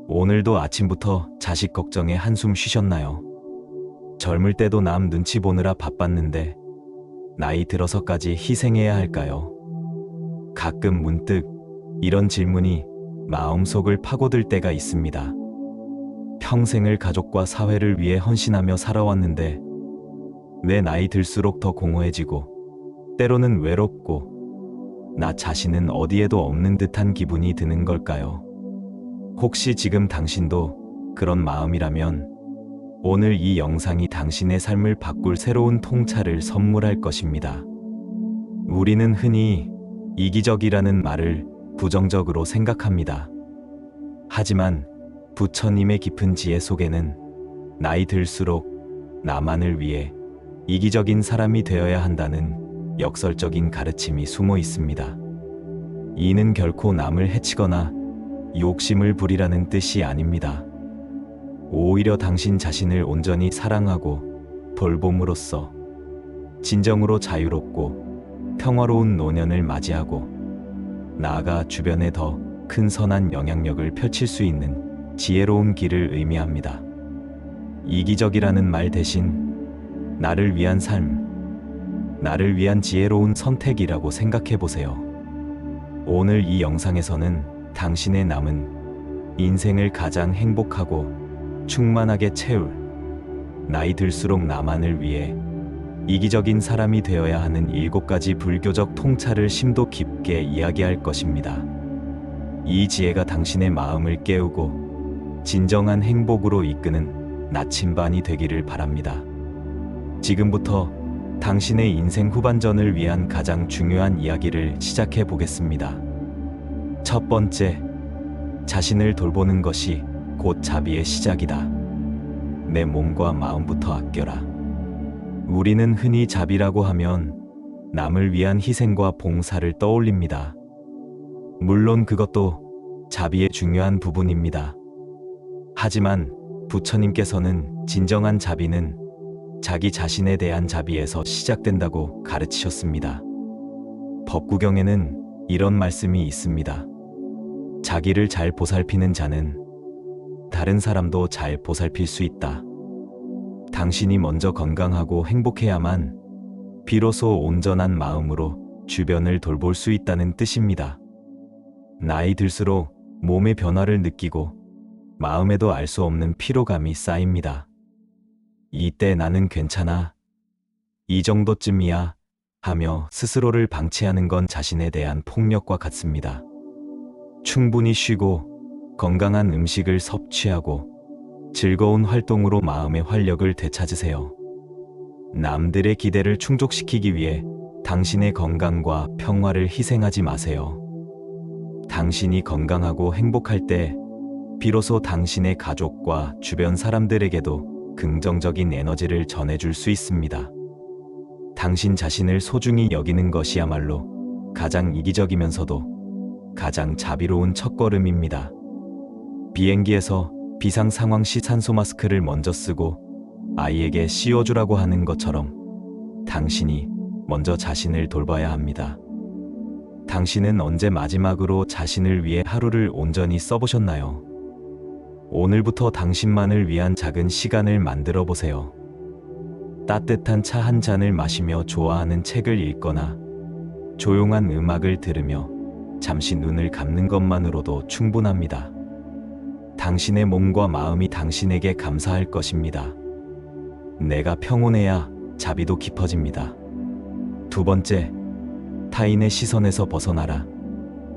오늘도 아침부터 자식 걱정에 한숨 쉬셨나요? 젊을 때도 남 눈치 보느라 바빴는데 나이 들어서까지 희생해야 할까요? 가끔 문득 이런 질문이 마음속을 파고들 때가 있습니다. 평생을 가족과 사회를 위해 헌신하며 살아왔는데 왜 나이 들수록 더 공허해지고 때로는 외롭고 나 자신은 어디에도 없는 듯한 기분이 드는 걸까요? 혹시 지금 당신도 그런 마음이라면 오늘 이 영상이 당신의 삶을 바꿀 새로운 통찰을 선물할 것입니다. 우리는 흔히 이기적이라는 말을 부정적으로 생각합니다. 하지만 부처님의 깊은 지혜 속에는 나이 들수록 나만을 위해 이기적인 사람이 되어야 한다는 역설적인 가르침이 숨어 있습니다. 이는 결코 남을 해치거나 욕심을 부리라는 뜻이 아닙니다. 오히려 당신 자신을 온전히 사랑하고 돌봄으로써 진정으로 자유롭고 평화로운 노년을 맞이하고 나아가 주변에 더 큰 선한 영향력을 펼칠 수 있는 지혜로운 길을 의미합니다. 이기적이라는 말 대신 나를 위한 삶, 나를 위한 지혜로운 선택이라고 생각해 보세요. 오늘 이 영상에서는 당신의 남은 인생을 가장 행복하고 충만하게 채울 나이 들수록 나만을 위해 이기적인 사람이 되어야 하는 7가지 불교적 통찰을 심도 깊게 이야기할 것입니다. 이 지혜가 당신의 마음을 깨우고 진정한 행복으로 이끄는 나침반이 되기를 바랍니다. 지금부터 당신의 인생 후반전을 위한 가장 중요한 이야기를 시작해 보겠습니다. 첫 번째, 자신을 돌보는 것이 곧 자비의 시작이다. 내 몸과 마음부터 아껴라. 우리는 흔히 자비라고 하면 남을 위한 희생과 봉사를 떠올립니다. 물론 그것도 자비의 중요한 부분입니다. 하지만 부처님께서는 진정한 자비는 자기 자신에 대한 자비에서 시작된다고 가르치셨습니다. 법구경에는 이런 말씀이 있습니다. 자기를 잘 보살피는 자는 다른 사람도 잘 보살필 수 있다. 당신이 먼저 건강하고 행복해야만 비로소 온전한 마음으로 주변을 돌볼 수 있다는 뜻입니다. 나이 들수록 몸의 변화를 느끼고 마음에도 알 수 없는 피로감이 쌓입니다. 이때 나는 괜찮아, 이 정도쯤이야 하며 스스로를 방치하는 건 자신에 대한 폭력과 같습니다. 충분히 쉬고 건강한 음식을 섭취하고 즐거운 활동으로 마음의 활력을 되찾으세요. 남들의 기대를 충족시키기 위해 당신의 건강과 평화를 희생하지 마세요. 당신이 건강하고 행복할 때 비로소 당신의 가족과 주변 사람들에게도 긍정적인 에너지를 전해줄 수 있습니다. 당신 자신을 소중히 여기는 것이야말로 가장 이기적이면서도 가장 자비로운 첫걸음입니다. 비행기에서 비상 상황 시 산소 마스크를 먼저 쓰고 아이에게 씌워주라고 하는 것처럼 당신이 먼저 자신을 돌봐야 합니다. 당신은 언제 마지막으로 자신을 위해 하루를 온전히 써보셨나요? 오늘부터 당신만을 위한 작은 시간을 만들어 보세요. 따뜻한 차 한 잔을 마시며 좋아하는 책을 읽거나 조용한 음악을 들으며 잠시 눈을 감는 것만으로도 충분합니다. 당신의 몸과 마음이 당신에게 감사할 것입니다. 내가 평온해야 자비도 깊어집니다. 두 번째, 타인의 시선에서 벗어나라.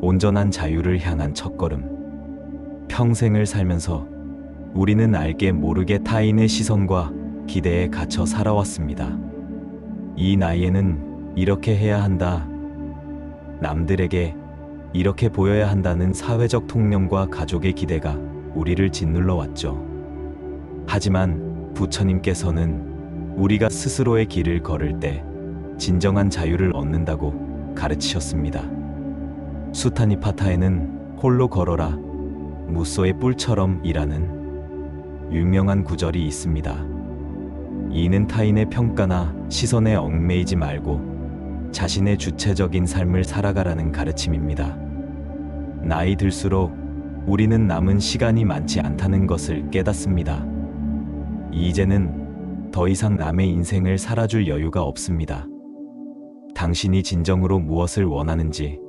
온전한 자유를 향한 첫걸음. 평생을 살면서 우리는 알게 모르게 타인의 시선과 기대에 갇혀 살아왔습니다. 이 나이에는 이렇게 해야 한다, 남들에게 이렇게 보여야 한다는 사회적 통념과 가족의 기대가 우리를 짓눌러 왔죠. 하지만 부처님께서는 우리가 스스로의 길을 걸을 때 진정한 자유를 얻는다고 가르치셨습니다. 수타니파타에는 홀로 걸어라, 무소의 뿔처럼 이라는 유명한 구절이 있습니다. 이는 타인의 평가나 시선에 얽매이지 말고 자신의 주체적인 삶을 살아가라는 가르침입니다. 나이 들수록 우리는 남은 시간이 많지 않다는 것을 깨닫습니다. 이제는 더 이상 남의 인생을 살아줄 여유가 없습니다. 당신이 진정으로 무엇을 원하는지,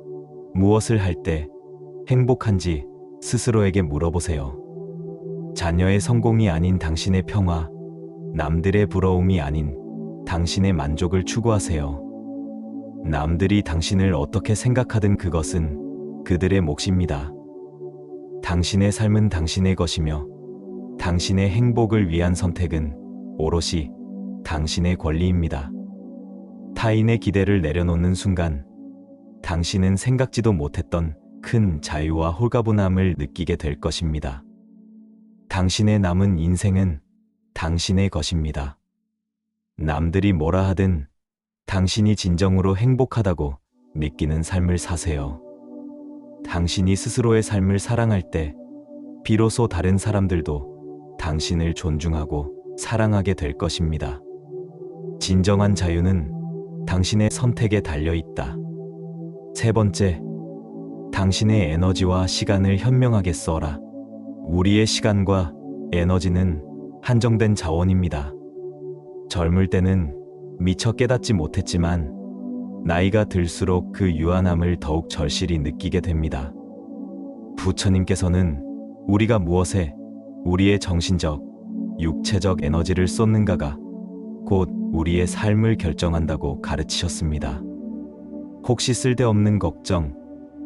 무엇을 할 때 행복한지 스스로에게 물어보세요. 자녀의 성공이 아닌 당신의 평화, 남들의 부러움이 아닌 당신의 만족을 추구하세요. 남들이 당신을 어떻게 생각하든 그것은 그들의 몫입니다. 당신의 삶은 당신의 것이며 당신의 행복을 위한 선택은 오롯이 당신의 권리입니다. 타인의 기대를 내려놓는 순간 당신은 생각지도 못했던 큰 자유와 홀가분함을 느끼게 될 것입니다. 당신의 남은 인생은 당신의 것입니다. 남들이 뭐라 하든 당신이 진정으로 행복하다고 느끼는 삶을 사세요. 당신이 스스로의 삶을 사랑할 때 비로소 다른 사람들도 당신을 존중하고 사랑하게 될 것입니다. 진정한 자유는 당신의 선택에 달려 있다. 세 번째, 당신의 에너지와 시간을 현명하게 써라. 우리의 시간과 에너지는 한정된 자원입니다. 젊을 때는 미처 깨닫지 못했지만 나이가 들수록 그 유한함을 더욱 절실히 느끼게 됩니다. 부처님께서는 우리가 무엇에 우리의 정신적, 육체적 에너지를 쏟는가가 곧 우리의 삶을 결정한다고 가르치셨습니다. 혹시 쓸데없는 걱정,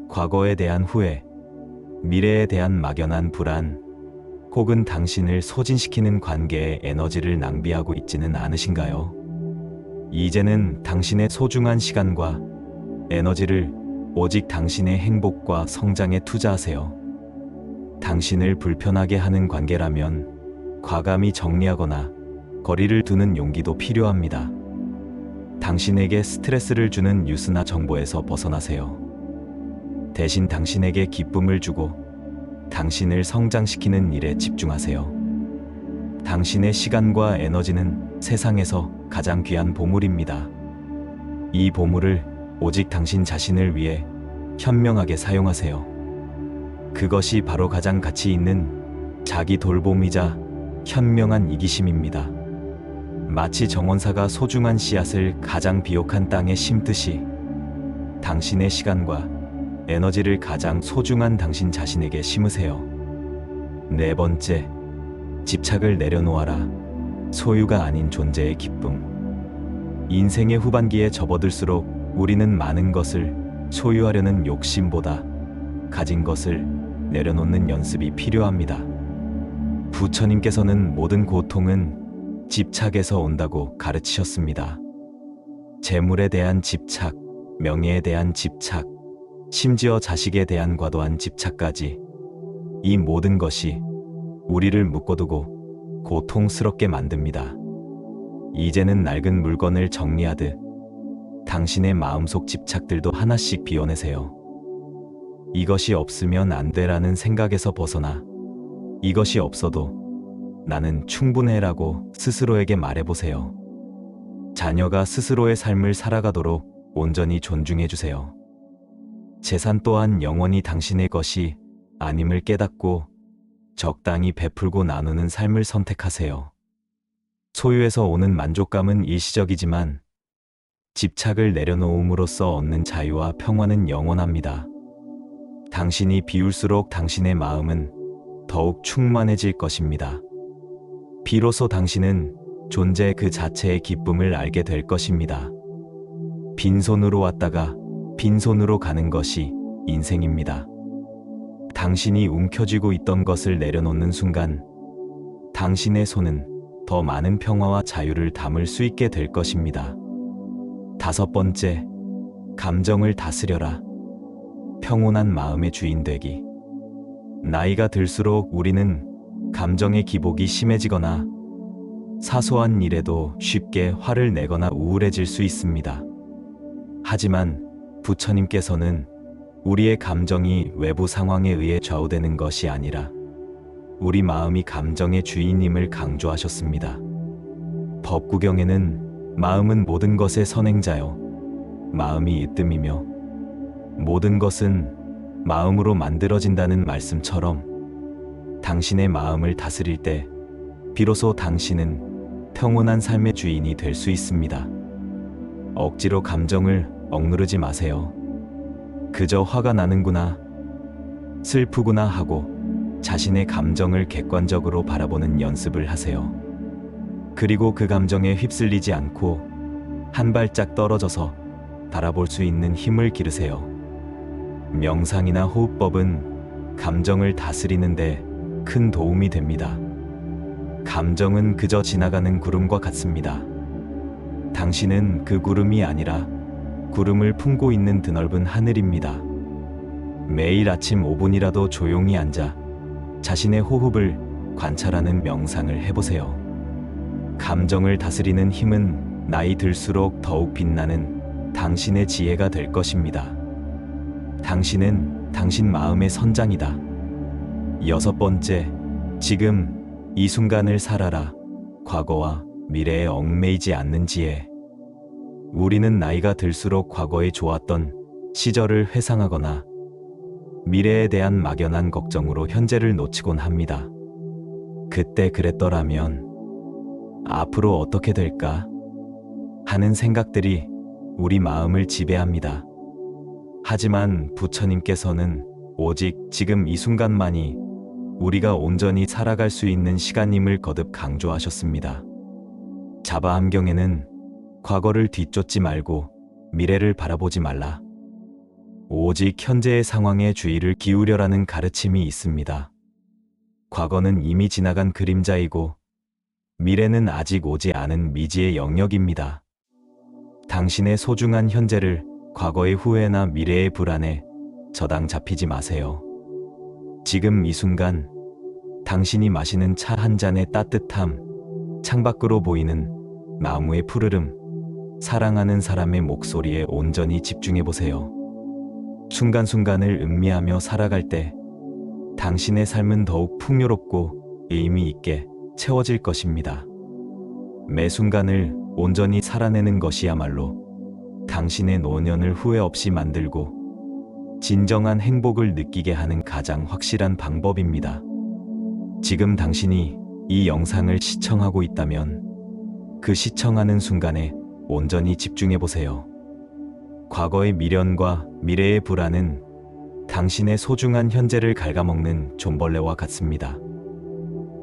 과거에 대한 후회, 미래에 대한 막연한 불안, 혹은 당신을 소진시키는 관계에 에너지를 낭비하고 있지는 않으신가요? 이제는 당신의 소중한 시간과 에너지를 오직 당신의 행복과 성장에 투자하세요. 당신을 불편하게 하는 관계라면 과감히 정리하거나 거리를 두는 용기도 필요합니다. 당신에게 스트레스를 주는 뉴스나 정보에서 벗어나세요. 대신 당신에게 기쁨을 주고 당신을 성장시키는 일에 집중하세요. 당신의 시간과 에너지는 세상에서 가장 귀한 보물입니다. 이 보물을 오직 당신 자신을 위해 현명하게 사용하세요. 그것이 바로 가장 가치 있는 자기 돌봄이자 현명한 이기심입니다. 마치 정원사가 소중한 씨앗을 가장 비옥한 땅에 심듯이 당신의 시간과 에너지를 가장 소중한 당신 자신에게 심으세요. 네 번째, 집착을 내려놓아라. 소유가 아닌 존재의 기쁨. 인생의 후반기에 접어들수록 우리는 많은 것을 소유하려는 욕심보다 가진 것을 내려놓는 연습이 필요합니다. 부처님께서는 모든 고통은 집착에서 온다고 가르치셨습니다. 재물에 대한 집착, 명예에 대한 집착, 심지어 자식에 대한 과도한 집착까지, 이 모든 것이 우리를 묶어두고 고통스럽게 만듭니다. 이제는 낡은 물건을 정리하듯 당신의 마음속 집착들도 하나씩 비워내세요. 이것이 없으면 안 돼라는 생각에서 벗어나 이것이 없어도 나는 충분해라고 스스로에게 말해보세요. 자녀가 스스로의 삶을 살아가도록 온전히 존중해주세요. 재산 또한 영원히 당신의 것이 아님을 깨닫고 적당히 베풀고 나누는 삶을 선택하세요. 소유에서 오는 만족감은 일시적이지만 집착을 내려놓음으로써 얻는 자유와 평화는 영원합니다. 당신이 비울수록 당신의 마음은 더욱 충만해질 것입니다. 비로소 당신은 존재 그 자체의 기쁨을 알게 될 것입니다. 빈손으로 왔다가 빈손으로 가는 것이 인생입니다. 당신이 움켜쥐고 있던 것을 내려놓는 순간 당신의 손은 더 많은 평화와 자유를 담을 수 있게 될 것입니다. 다섯 번째, 감정을 다스려라. 평온한 마음의 주인 되기. 나이가 들수록 우리는 감정의 기복이 심해지거나 사소한 일에도 쉽게 화를 내거나 우울해질 수 있습니다. 하지만 부처님께서는 우리의 감정이 외부 상황에 의해 좌우되는 것이 아니라 우리 마음이 감정의 주인임을 강조하셨습니다. 법구경에는 마음은 모든 것의 선행자요, 마음이 이뜸이며 모든 것은 마음으로 만들어진다는 말씀처럼 당신의 마음을 다스릴 때 비로소 당신은 평온한 삶의 주인이 될 수 있습니다. 억지로 감정을 억누르지 마세요. 그저 화가 나는구나, 슬프구나 하고 자신의 감정을 객관적으로 바라보는 연습을 하세요. 그리고 그 감정에 휩쓸리지 않고 한 발짝 떨어져서 바라볼 수 있는 힘을 기르세요. 명상이나 호흡법은 감정을 다스리는데 큰 도움이 됩니다. 감정은 그저 지나가는 구름과 같습니다. 당신은 그 구름이 아니라 구름을 품고 있는 드넓은 하늘입니다. 매일 아침 5분이라도 조용히 앉아 자신의 호흡을 관찰하는 명상을 해보세요. 감정을 다스리는 힘은 나이 들수록 더욱 빛나는 당신의 지혜가 될 것입니다. 당신은 당신 마음의 선장이다. 6번째, 지금 이 순간을 살아라. 과거와 미래에 얽매이지 않는 지혜. 우리는 나이가 들수록 과거에 좋았던 시절을 회상하거나 미래에 대한 막연한 걱정으로 현재를 놓치곤 합니다. 그때 그랬더라면 앞으로 어떻게 될까 하는 생각들이 우리 마음을 지배합니다. 하지만 부처님께서는 오직 지금 이 순간만이 우리가 온전히 살아갈 수 있는 시간임을 거듭 강조하셨습니다. 자바함경에는 과거를 뒤쫓지 말고 미래를 바라보지 말라, 오직 현재의 상황에 주의를 기울여라는 가르침이 있습니다. 과거는 이미 지나간 그림자이고 미래는 아직 오지 않은 미지의 영역입니다. 당신의 소중한 현재를 과거의 후회나 미래의 불안에 저당 잡히지 마세요. 지금 이 순간 당신이 마시는 차 한 잔의 따뜻함, 창밖으로 보이는 나무의 푸르름, 사랑하는 사람의 목소리에 온전히 집중해 보세요. 순간순간을 음미하며 살아갈 때 당신의 삶은 더욱 풍요롭고 의미 있게 채워질 것입니다. 매 순간을 온전히 살아내는 것이야말로 당신의 노년을 후회 없이 만들고 진정한 행복을 느끼게 하는 가장 확실한 방법입니다. 지금 당신이 이 영상을 시청하고 있다면 그 시청하는 순간에 온전히 집중해 보세요. 과거의 미련과 미래의 불안은 당신의 소중한 현재를 갉아먹는 좀벌레와 같습니다.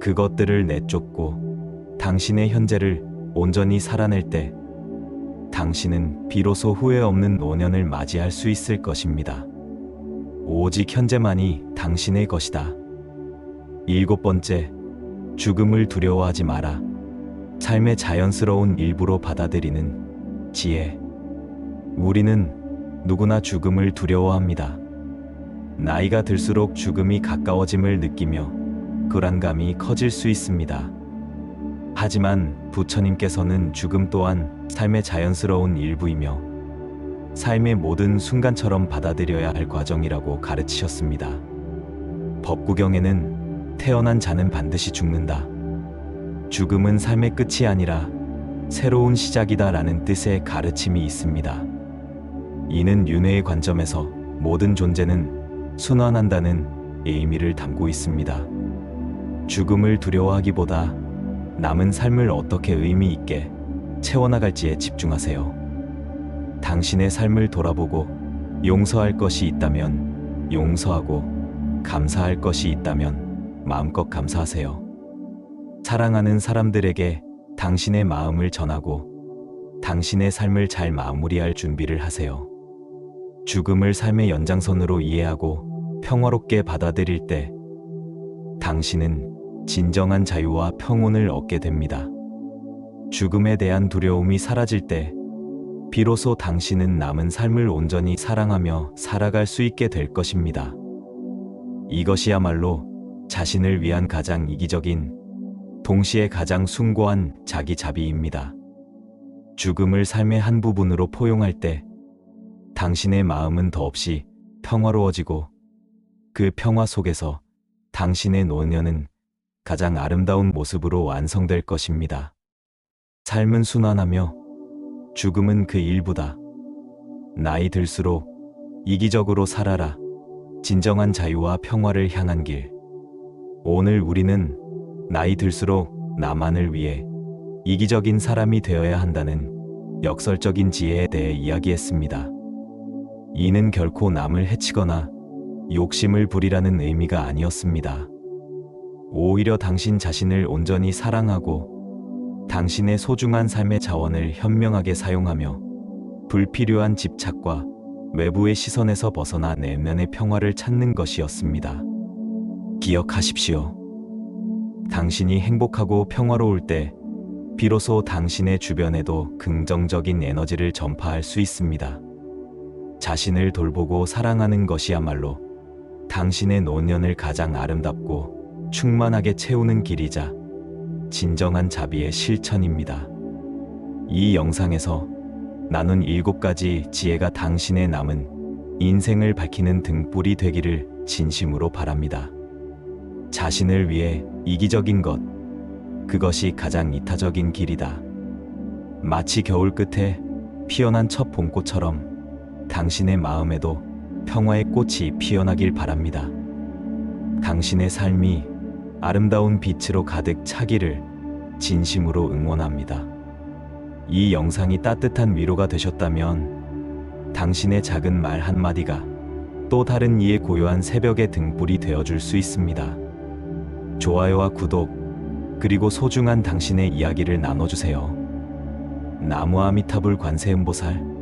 그것들을 내쫓고 당신의 현재를 온전히 살아낼 때 당신은 비로소 후회 없는 노년을 맞이할 수 있을 것입니다. 오직 현재만이 당신의 것이다. 7번째, 죽음을 두려워하지 마라. 삶의 자연스러운 일부로 받아들이는 지혜. 우리는 누구나 죽음을 두려워합니다. 나이가 들수록 죽음이 가까워짐을 느끼며 불안감이 커질 수 있습니다. 하지만 부처님께서는 죽음 또한 삶의 자연스러운 일부이며 삶의 모든 순간처럼 받아들여야 할 과정이라고 가르치셨습니다. 법구경에는 태어난 자는 반드시 죽는다, 죽음은 삶의 끝이 아니라 새로운 시작이다 라는 뜻의 가르침이 있습니다. 이는 윤회의 관점에서 모든 존재는 순환한다는 의미를 담고 있습니다. 죽음을 두려워하기보다 남은 삶을 어떻게 의미 있게 채워나갈지에 집중하세요. 당신의 삶을 돌아보고 용서할 것이 있다면 용서하고 감사할 것이 있다면 마음껏 감사하세요. 사랑하는 사람들에게 당신의 마음을 전하고 당신의 삶을 잘 마무리할 준비를 하세요. 죽음을 삶의 연장선으로 이해하고 평화롭게 받아들일 때 당신은 진정한 자유와 평온을 얻게 됩니다. 죽음에 대한 두려움이 사라질 때 비로소 당신은 남은 삶을 온전히 사랑하며 살아갈 수 있게 될 것입니다. 이것이야말로 자신을 위한 가장 이기적인, 동시에 가장 숭고한 자기 자비입니다. 죽음을 삶의 한 부분으로 포용할 때 당신의 마음은 더없이 평화로워지고 그 평화 속에서 당신의 노년은 가장 아름다운 모습으로 완성될 것입니다. 삶은 순환하며 죽음은 그 일부다. 나이 들수록 이기적으로 살아라. 진정한 자유와 평화를 향한 길. 오늘 우리는 나이 들수록 나만을 위해 이기적인 사람이 되어야 한다는 역설적인 지혜에 대해 이야기했습니다. 이는 결코 남을 해치거나 욕심을 부리라는 의미가 아니었습니다. 오히려 당신 자신을 온전히 사랑하고 당신의 소중한 삶의 자원을 현명하게 사용하며 불필요한 집착과 외부의 시선에서 벗어나 내면의 평화를 찾는 것이었습니다. 기억하십시오. 당신이 행복하고 평화로울 때 비로소 당신의 주변에도 긍정적인 에너지를 전파할 수 있습니다. 자신을 돌보고 사랑하는 것이야말로 당신의 노년을 가장 아름답고 충만하게 채우는 길이자 진정한 자비의 실천입니다. 이 영상에서 나눈 7가지 지혜가 당신의 남은 인생을 밝히는 등불이 되기를 진심으로 바랍니다. 자신을 위해 이기적인 것, 그것이 가장 이타적인 길이다. 마치 겨울 끝에 피어난 첫 봄꽃처럼 당신의 마음에도 평화의 꽃이 피어나길 바랍니다. 당신의 삶이 아름다운 빛으로 가득 차기를 진심으로 응원합니다. 이 영상이 따뜻한 위로가 되셨다면 당신의 작은 말 한마디가 또 다른 이의 고요한 새벽의 등불이 되어줄 수 있습니다. 좋아요와 구독, 그리고 소중한 당신의 이야기를 나눠주세요. 나무 아미타불 관세음보살